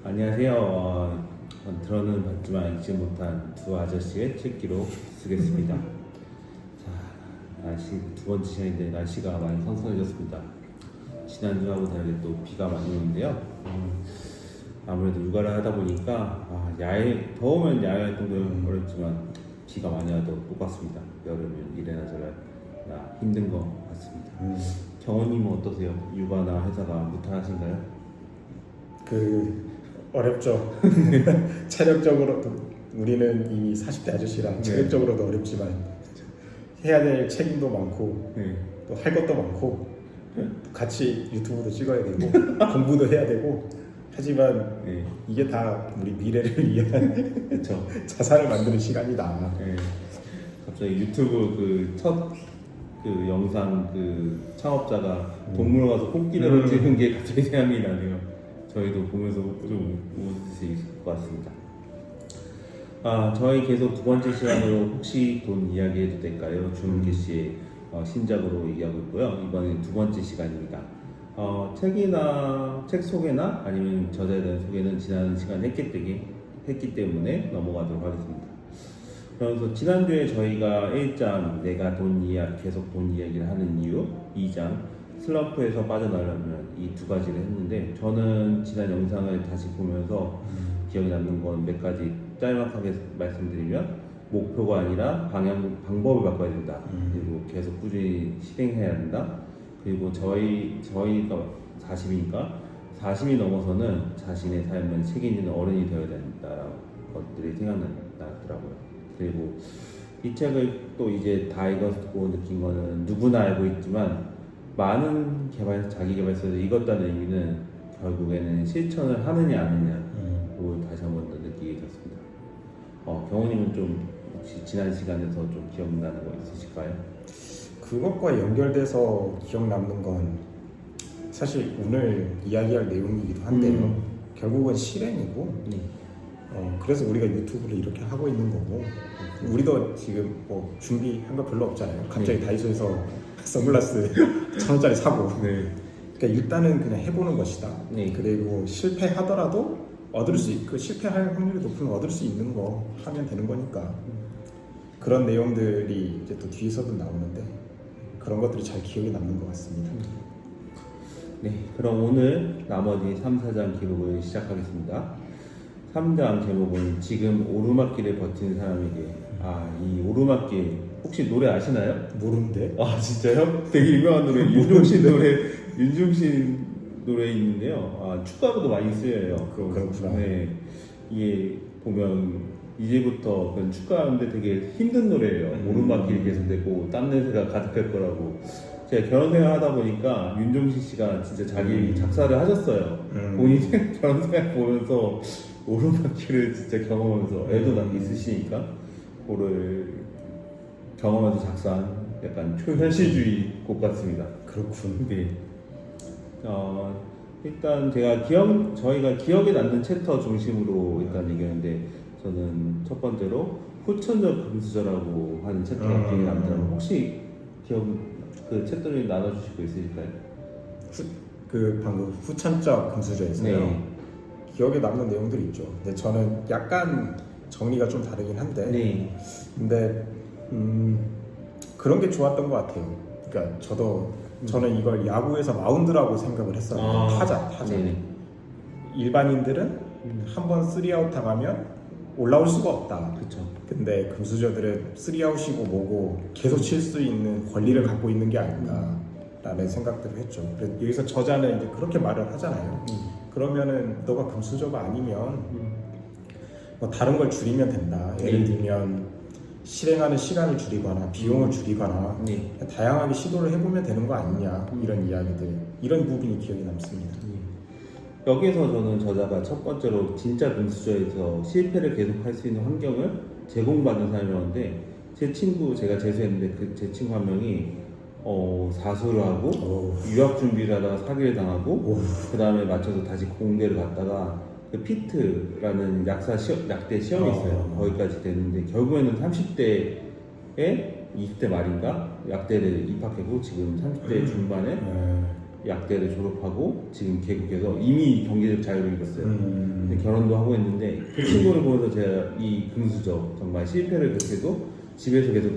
안녕하세요. 들어는 봤지만 읽지 못한 두 아저씨의 책기록 쓰겠습니다. 자, 날씨 두 번째 시간인데 날씨가 많이 선선해졌습니다. 지난주하고 다르게 또 비가 많이 오는데요. 아무래도 육아를 하다 보니까 더우면 야외 활동도 어렵지만 비가 많이 와도 똑같습니다. 여름은 이래나 저래나 힘든 것 같습니다. 경호님은 어떠세요? 육아나 회사가 무탈하신가요? 어렵죠. 체력적으로도 우리는 이미 40대 아저씨라 체력적으로도 어렵지만 해야 될 책임도 많고 또 할 것도 많고 같이 유튜브도 찍어야 되고 공부도 해야 되고 하지만 이게 다 우리 미래를 위한 그렇죠. 자산을 만드는 시간이다. 갑자기 유튜브 첫 영상 창업자가 동물원 가서 코끼리를 찍은 게 갑자기 생각이 나네요. 저희도 보면서 좀 웃을 수 있을 것 같습니다. 저희 계속 두 번째 시간으로 혹시 돈 이야기 해도 될까요? 주문기 씨의 신작으로 얘기하고 있고요. 이번엔 두 번째 시간입니다. 책 소개나 아니면 저자에 대한 소개는 지난 시간에 했기 때문에 넘어가도록 하겠습니다. 그래서 지난주에 저희가 1장 내가 계속 돈 이야기를 하는 이유, 2장 슬럼프에서 빠져나오려면 이 두 가지를 했는데, 저는 지난 영상을 다시 보면서 기억에 남는 건 몇 가지 짤막하게 말씀드리면, 목표가 아니라 방법을 바꿔야 된다. 그리고 계속 꾸준히 실행해야 된다. 그리고 저희가 40이니까 40이 넘어서는 자신의 삶을 책임지는 어른이 되어야 된다라는 것들이 생각나더라고요. 그리고 이 책을 또 이제 다 읽었고 느낀 거는, 누구나 알고 있지만 많은 자기개발서에서 읽었다는 의미는 결국에는 실천을 하느냐 안 하느냐를 다시 한 번 더 느끼게 됐습니다. 경호님은 좀 혹시 지난 시간에서 좀 기억나는 거 있으실까요? 그것과 연결돼서 기억 남는 건 사실 오늘 이야기할 내용이기도 한데요. 결국은 실행이고 그래서 우리가 유튜브를 이렇게 하고 있는 거고, 우리도 지금 뭐 준비한 거 별로 없잖아요. 갑자기 다이소에서 선글라스 1,000원짜리 사고 그러니까 일단은 그냥 해보는 것이다. 그리고 실패하더라도 실패할 확률이 높으면 얻을 수 있는 거 하면 되는 거니까. 그런 내용들이 이제 또 뒤에서도 나오는데 그런 것들이 잘 기억에 남는 것 같습니다. 그럼 오늘 나머지 3, 4장 기록을 시작하겠습니다. 3장 제목은 지금 오르막길을 버티는 사람에게. 이 오르막길 혹시 노래 아시나요? 모르는데? 진짜요? 되게 유명한 노래, 윤종신 노래 있는데요. 축가로도 많이 쓰여요. 그렇구나. 이게 보면 이제부터 축가하는데 되게 힘든 노래예요. 오르막길 계속되고 땀 냄새가 가득할 거라고. 제가 결혼 생활 하다 보니까 윤종신 씨가 진짜 자기 작사를 하셨어요. 본인 결혼 생활 보면서 오르막길을 진짜 경험하면서, 애도 있으시니까 그거를 경험하면서 작사한 약간 초현실주의 곡 같습니다. 그렇군. 일단 저희가 기억에 남는 챕터 중심으로 일단 얘기하는데, 저는 첫 번째로 후천적 금수저라고 하는 챕터가 기억에 남더라고요. 혹시 그 챕터를 나눠주실 거 있으실까요? 방금 후천적 금수저에서요. 기억에 남는 내용들이 있죠. 근데 저는 약간 정리가 좀 다르긴 한데, 근데 그런 게 좋았던 것 같아요. 그러니까 저는 이걸 야구에서 마운드라고 생각을 했어요. 타자. 일반인들은 한번 3아웃 당하면 올라올 수가 없다. 근데 금수저들은 3아웃이고 뭐고 계속 칠 수 있는 권리를 갖고 있는 게 아닌가라는 생각들을 했죠. 그래서 여기서 저자는 이제 그렇게 말을 하잖아요. 그러면은 너가 금수저가 아니면 뭐 다른 걸 줄이면 된다. 예를 들면 실행하는 시간을 줄이거나 비용을 줄이거나 다양하게 시도를 해보면 되는 거 아니냐, 이런 이야기들, 이런 부분이 기억에 남습니다. 여기서 저는 저자가 첫 번째로 진짜 금수저에서 실패를 계속할 수 있는 환경을 제공받는 사람이었는데, 제가 재수했는데 제 친구 한 명이 사수를 하고 유학 준비를 하다가 사기를 당하고 그 다음에 맞춰서 다시 공대를 갔다가 피트라는 약대 시험이 있어요. 거기까지 됐는데 결국에는 30대에 20대 말인가 약대를 입학하고 지금 30대 중반에 약대를 졸업하고 지금 개국해서 이미 경제적 자유를 이뤘어요. 근데 결혼도 하고 있는데 그 친구를 보면서 제가 이 금수저 정말 실패를 그렇게도 집에서 계속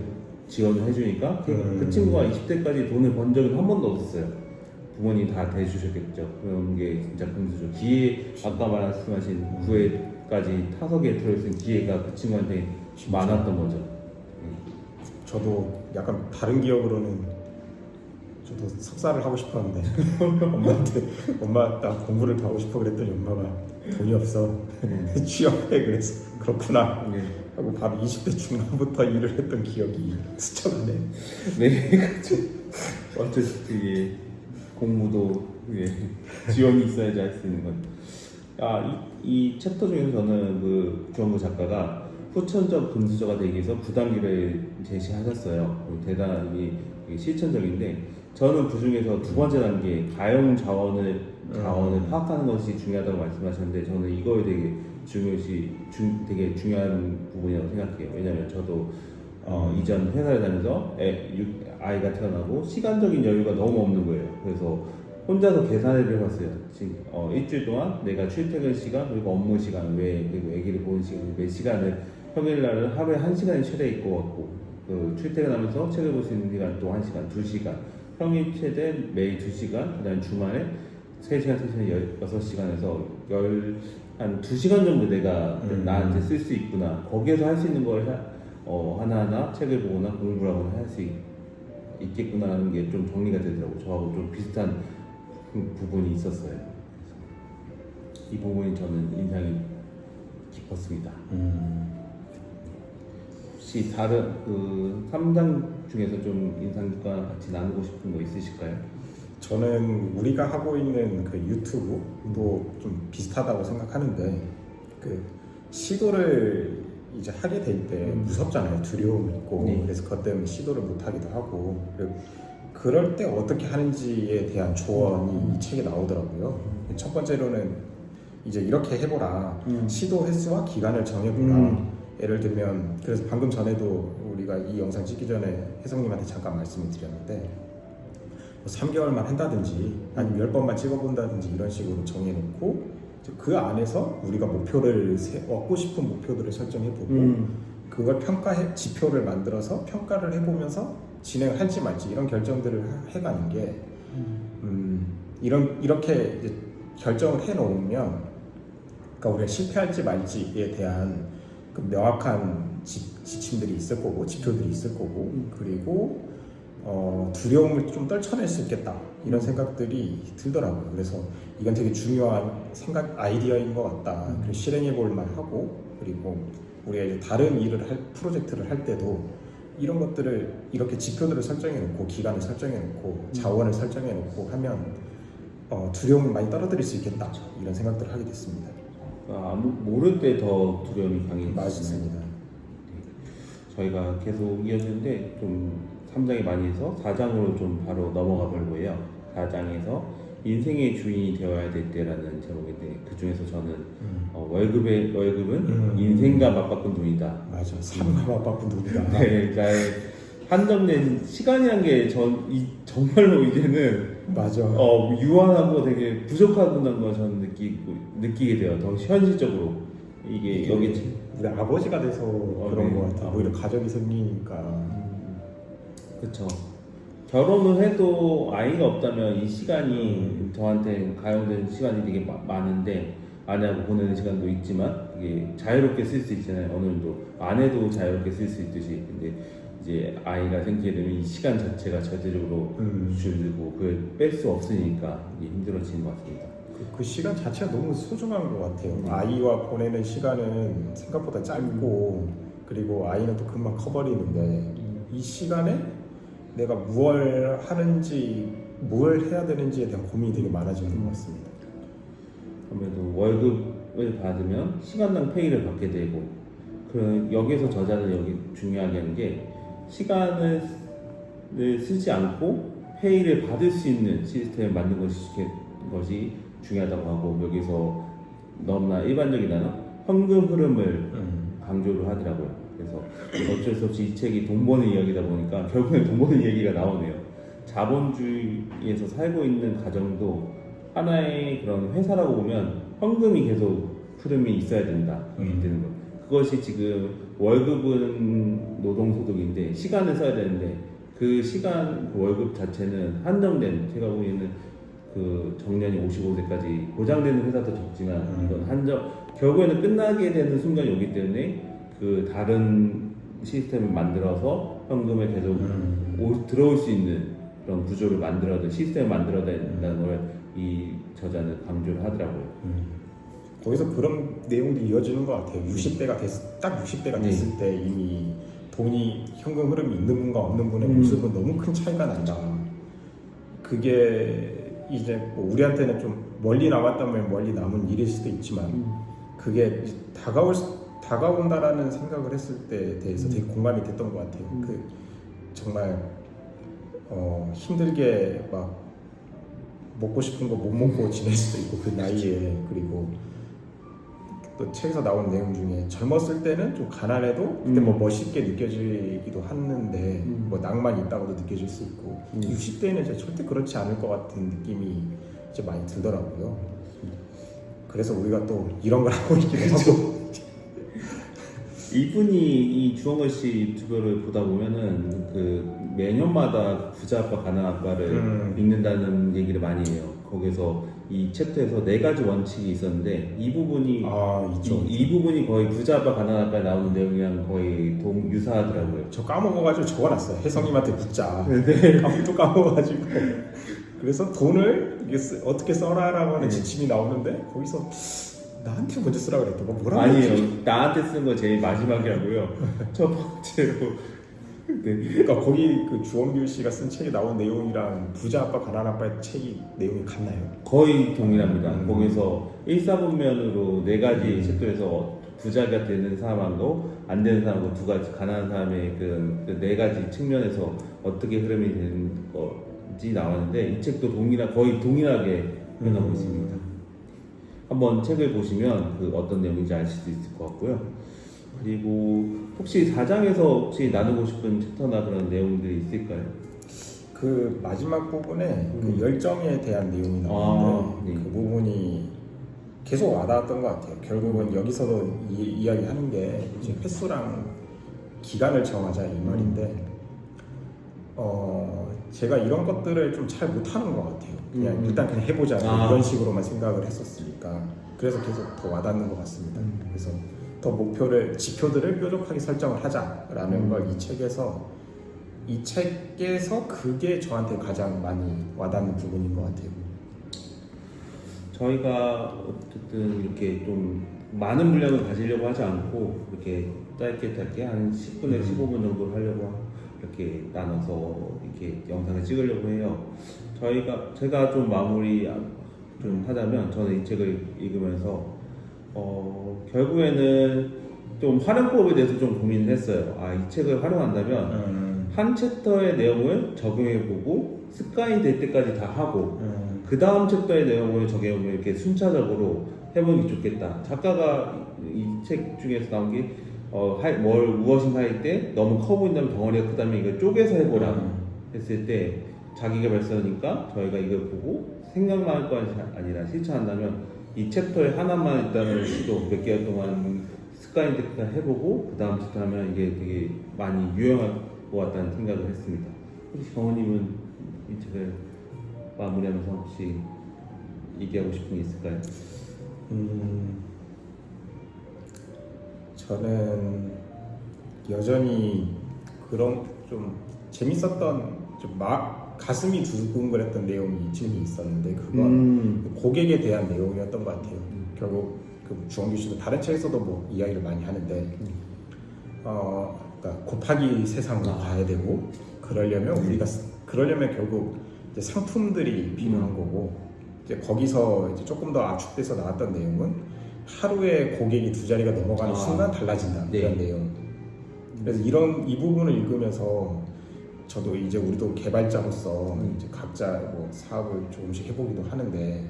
지원을 해주니까 그 친구가 20대까지 돈을 번 적은 한 번도 없었어요. 부모님 다 대주셨겠죠. 그런 게 진짜 금수저. 기회, 아까 말씀하신 9회까지 타석에 들어있는 기회가 그 친구한테 많았던 거죠. 저도 약간 다른 기억으로는 저도 석사를 하고 싶었는데 엄마한테 엄마 나 공부를 더 하고 싶어 그랬더니 엄마가 돈이 없어 취업해 그래서 그렇구나 하고 바로 20대 중반부터 일을 했던 기억이 스쳐가네. 네, 그렇죠. 어쩔 수 없이 예, 공부도 예, 지원이 있어야지 할 수 있는 건. 이 챕터 중에서 저는 그 주원구 작가가 후천적 금수저가 되기 위해서 부단기를 제시하셨어요. 대단히 실천적인데 저는 그 중에서 두 번째 단계 가용 자원을 파악하는 것이 중요하다고 말씀하셨는데 저는 이거에 되게 되게 중요한 부분이라고 생각해요. 왜냐하면 저도 이전 회사를 다니면서 아이가 태어나고 시간적인 여유가 너무 없는 거예요. 그래서 혼자서 계산을 해봤어요. 지금 일주일 동안 내가 출퇴근 시간 그리고 업무 시간 그리고 아기를 보는 시간 몇 시간을 평일날은 하루에 1시간이 최대 있고 같고 그 출퇴근하면서 책을 볼 수 있는 시간 또 1시간, 2시간 평일 최대 매일 2시간 그 다음에 주말에 3시간, 3시간, 6시간에서 한 2시간 정도 내가 나한테 쓸 수 있구나. 거기에서 할 수 있는 걸 하나하나 책을 보거나 공부를 하거나 할 수 있겠구나 하는 게 좀 정리가 되더라고요. 저하고 좀 비슷한 부분이 있었어요. 이 부분이 저는 인상이 깊었습니다. 혹시 다른 그 3장 중에서 좀 인상 깊거나 같이 나누고 싶은 거 있으실까요? 저는 우리가 하고 있는 그 유튜브도 좀 비슷하다고 생각하는데 그 시도를 이제 하게 될 때 무섭잖아요. 두려움이 있고 그래서 그것 때문에 시도를 못 하기도 하고 그럴 때 어떻게 하는지에 대한 조언이 이 책에 나오더라고요. 첫 번째로는 이제 이렇게 해보라. 시도 횟수와 기간을 정해보라. 예를 들면 그래서 방금 전에도 우리가 이 영상 찍기 전에 혜성님한테 잠깐 말씀을 드렸는데 3개월만 한다든지 아니면 10번만 찍어본다든지 이런 식으로 정해놓고 그 안에서 우리가 목표를 얻고 싶은 목표들을 설정해보고 그걸 지표를 만들어서 평가를 해보면서 진행할지 말지 이런 결정들을 해가는 게 이렇게 이제 결정을 해놓으면 그러니까 우리가 실패할지 말지에 대한 그 명확한 지침들이 있을 거고 지표들이 있을 거고 그리고 두려움을 좀 떨쳐낼 수 있겠다 이런 생각들이 들더라고요. 그래서 이건 되게 중요한 아이디어인 것 같다. 그리고 실행해 볼 만하고 그리고 우리가 이제 다른 프로젝트를 할 때도 이런 것들을 이렇게 지표들을 설정해 놓고 기간을 설정해 놓고 자원을 설정해 놓고 하면 두려움을 많이 떨어뜨릴 수 있겠다 이런 생각들을 하게 됐습니다. 모를 때 더 두려움이 강해지잖아요. 맞습니다. 저희가 계속 이어지는데 좀 3장이 많이 해서 4장으로 좀 바로 넘어가 볼 거예요. 4장에서 인생의 주인이 되어야 될 때라는 제목인데 그 중에서 저는 월급은 인생과 맞바꾼 돈이다. 맞아, 삶과 맞바꾼 돈이다. 네, 나의 한정된 시간이란 게 정말로 이제는 맞아. 유한하고 되게 부족하다는 걸 저는 느끼게 돼요. 더 현실적으로 이게 여기 우리 아버지가 돼서 그런 것 같아. 오히려 가족이 생기니까. 그렇죠. 결혼을 해도 아이가 없다면 이 시간이 저한테 가용된 시간이 되게 많은데 아내하고 보내는 시간도 있지만 이게 자유롭게 쓸 수 있잖아요. 어느 정도 아내도 자유롭게 쓸 수 있듯이. 근데 이제 아이가 생기게 되면 이 시간 자체가 절대적으로 줄고 그걸 뺄 수 없으니까 힘들어지는 것 같습니다. 그 시간 자체가 너무 소중한 것 같아요. 아이와 보내는 시간은 생각보다 짧고 그리고 아이는 또 금방 커버리는데 이 시간에 내가 뭘 하는지 뭘 해야 되는지에 대한 고민이 되게 많아지는 것 같습니다. 아무래도 월급을 받으면 시간당 페이를 받게 되고 여기서 저자는 여기 중요하게 하는 게 시간을 쓰지 않고 페이를 받을 수 있는 시스템을 만든 것이 중요하다고 하고 여기서 너무나 일반적인 단어 현금 흐름을 강조를 하더라고요. 그래서 어쩔 수 없이 이 책이 돈 버는 이야기다 보니까 결국엔 돈 버는 얘기가 나오네요. 자본주의에서 살고 있는 가정도 하나의 그런 회사라고 보면 현금이 계속 흐름이 있어야 된다. 되는 거. 그것이 지금 월급은 노동소득인데 시간을 써야 되는데 그 시간 그 월급 자체는 한정된 제가 보기에는 그 정년이 55세까지 보장되는 회사도 적지만 이건 한정 결국에는 끝나게 되는 순간이 오기 때문에 그 다른 시스템을 만들어서 현금을 계속 들어올 수 있는 그런 구조를 만들어야 돼 시스템을 만들어야 된다는 걸 이 저자는 강조를 하더라고요. 거기서 그런 내용도 이어지는 것 같아요. 60대가 딱 60대가 됐을 때 이미 돈이 현금 흐름이 있는 분과 없는 분의 모습은 너무 큰 차이가 난다. 그게 이제 뭐 우리한테는 좀 멀리 남았다면 멀리 남은 일일 수도 있지만 그게 이제 다가온다라는 생각을 했을 때에 대해서 되게 공감이 됐던 것 같아요. 그 정말 힘들게 막 먹고 싶은 거 못 먹고 지낼 수도 있고 그 나이에 그리고 또 책에서 나온 내용 중에 젊었을 때는 좀 가난해도 그때 뭐 멋있게 느껴지기도 하는데 뭐 낭만이 있다고도 느껴질 수 있고 60대에는 이제 절대 그렇지 않을 것 같은 느낌이 이제 많이 들더라고요. 그래서 우리가 또 이런 걸 하고 있기도 하고 이분이 이 주홍걸 씨 유튜브를 보다 보면은 그 매년마다 부자 아빠 가난 아빠를 읽는다는 얘기를 많이 해요. 거기서 이 챕터에서 4가지 원칙이 있었는데 이 부분이 있죠. 이 부분이 거의 부자 아빠 가난 아빠에 나오는 내용이랑 거의 유사하더라고요. 저 까먹어가지고 적어놨어요. 혜성님한테 묻자. 네. 또 까먹어가지고 그래서 돈을 이게 어떻게 써라라고 하는 지침이 나오는데 거기서 나한테 먼저 쓰라 그랬더니 뭐라고 아니에요. 나한테 쓴 거 제일 마지막이라고요. 첫 번째로. 네. 그러니까 거기 그 주원길 씨가 쓴 책에 나온 내용이랑 부자 아빠 가난 아빠의 책이 내용이 같나요? 거의 동일합니다. 거기서 1사분면으로 4가지 챕터에서 부자가 되는 사람하고 안 되는 사람하고 2가지 가난한 사람의 그 4가지 측면에서 어떻게 흐름이 되는 건지 나왔는데 이 책도 거의 동일하게 표현하고 있습니다. 한번 책을 보시면 그 어떤 내용인지 아실 수 있을 것 같고요. 그리고 혹시 4장에서 혹시 나누고 싶은 챕터나 그런 내용들이 있을까요? 그 마지막 부분에 그 열정에 대한 내용이 나오는데 그 부분이 계속 와닿았던 것 같아요. 결국은 여기서도 이야기하는 게 이제 횟수랑 기간을 정하자 이 말인데 제가 이런 것들을 좀 잘 못하는 것 같아요. 그냥 일단 그냥 해보자 이런 식으로만 생각을 했었으니까 그래서 계속 더 와닿는 것 같습니다. 그래서 더 지표들을 뾰족하게 설정을 하자라는 걸 이 책에서 그게 저한테 가장 많이 와닿는 부분인 것 같아요. 저희가 어쨌든 이렇게 좀 많은 분량을 가지려고 하지 않고 이렇게 짧게 한 10분에 15분 정도 하려고 이렇게 나눠서 이렇게 영상을 찍으려고 해요. 제가 좀 마무리 좀 하자면 저는 이 책을 읽으면서 결국에는 좀 활용법에 대해서 좀 고민을 했어요. 이 책을 활용한다면 한 챕터의 내용을 적용해보고 습관이 될 때까지 다 하고 그 다음 챕터의 내용을 적용을 이렇게 순차적으로 해보는 게 좋겠다. 작가가 이 책 중에서 나온 게 무엇인가 할 때 너무 커 보인다면 덩어리가 크다면 이걸 쪼개서 해보라 했을 때 자기계발서니까 저희가 이걸 보고 생각만 할 것이 아니라 실천한다면 이 챕터에 하나만 일단은 시도 몇 개월 동안 습관이 됐다 해보고 그 다음 챕터 하면 이게 되게 많이 유용할 것 같다는 생각을 했습니다. 혹시 경호님은 이 책을 마무리하면서 혹시 얘기하고 싶은 게 있을까요? 저는 여전히 그런 좀 재밌었던 좀 가슴이 두근거렸던 내용이 지금 있었는데 그건 고객에 대한 내용이었던 것 같아요. 결국 그 주원규 씨도 다른 책에서도 뭐 이야기를 많이 하는데 그러니까 곱하기 세상으로 가야 되고 그러려면 결국 이제 상품들이 필요한 거고 이제 거기서 이제 조금 더 압축돼서 나왔던 내용은 하루에 고객이 2자리가 넘어가는 순간 달라진다 이런 내용. 그래서 이 부분을 읽으면서 저도 이제 우리도 개발자로서 이제 각자 뭐 사업을 조금씩 해보기도 하는데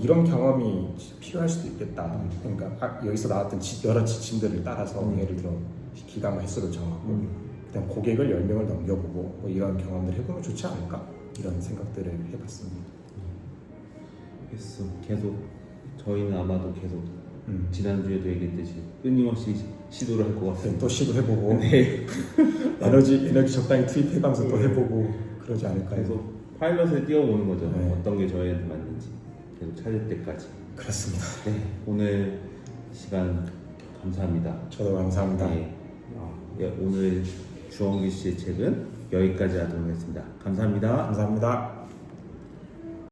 이런 경험이 필요할 수도 있겠다. 그러니까 여기서 나왔던 여러 지침들을 따라서 예를 들어 기간 횟수를 정하고 그냥 고객을 10명을 넘겨보고 뭐 이런 경험을 해보면 좋지 않을까? 이런 생각들을 해봤습니다. 그래서 계속 저희는 아마도 계속 음. 지난주에도 얘기했듯이 끊임없이 시도를 할 것 같습니다. 또 시도해보고 네. 에너지 적당히 투입해가면서 또 해보고 그러지 않을까요? 계속 파일럿을 띄워보는 거죠. 네. 어떤 게 저희한테 맞는지 계속 찾을 때까지. 그렇습니다. 네, 오늘 시간 감사합니다. 저도 감사합니다. 네. 오늘 주원기 씨의 책은 여기까지 하도록 하겠습니다. 감사합니다. 감사합니다.